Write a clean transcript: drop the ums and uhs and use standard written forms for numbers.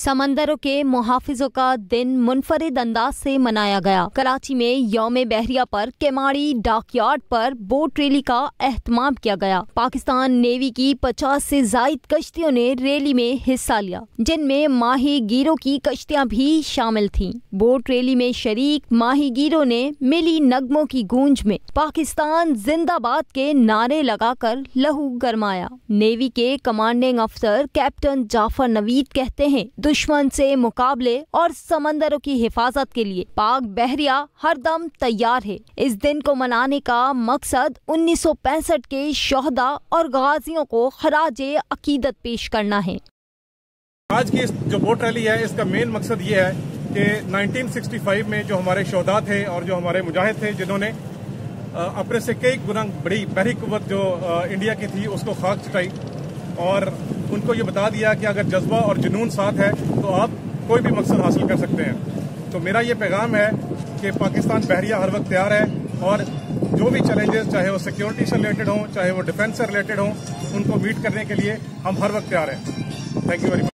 समंदरों के मुहाफिजों का दिन मुनफरिद अंदाज से मनाया गया। कराची में यौम बहरिया पर केमाड़ी डॉकयार्ड पर बोट रैली का एहतमाम किया गया। पाकिस्तान नेवी की 50 से जायद कश्तियों ने रैली में हिस्सा लिया, जिनमें माहीगीरों की कश्तियां भी शामिल थीं। बोट रैली में शरीक माहीगीरों ने मिली नगमों की गूंज में पाकिस्तान जिंदाबाद के नारे लगाकर लहू गरमाया। नेवी के कमांडिंग अफसर कैप्टन जाफर नवीद कहते हैं, दुश्मन से मुकाबले और समंदरों की हिफाजत के लिए पाक बहरिया हरदम तैयार है। इस दिन को मनाने का मकसद 1965 के शोहदा और गाजियों को खराजे अकीदत पेश करना है। आज की जो बोट रैली है, इसका मेन मकसद ये है कि 1965 में जो हमारे शोहदा थे और जो हमारे मुजाहिद थे, जिन्होंने अपने से कई गुना बड़ी बहरी कुव्वत जो इंडिया की थी उसको खाक चटाई और उनको ये बता दिया कि अगर जज्बा और जुनून साथ है तो आप कोई भी मकसद हासिल कर सकते हैं। तो मेरा ये पैगाम है कि पाकिस्तान बहरिया हर वक्त तैयार है और जो भी चैलेंजेस, चाहे वो सिक्योरिटी से रिलेटेड हों, चाहे वो डिफेंस से रिलेटेड हों, उनको मीट करने के लिए हम हर वक्त तैयार हैं। Thank you very much.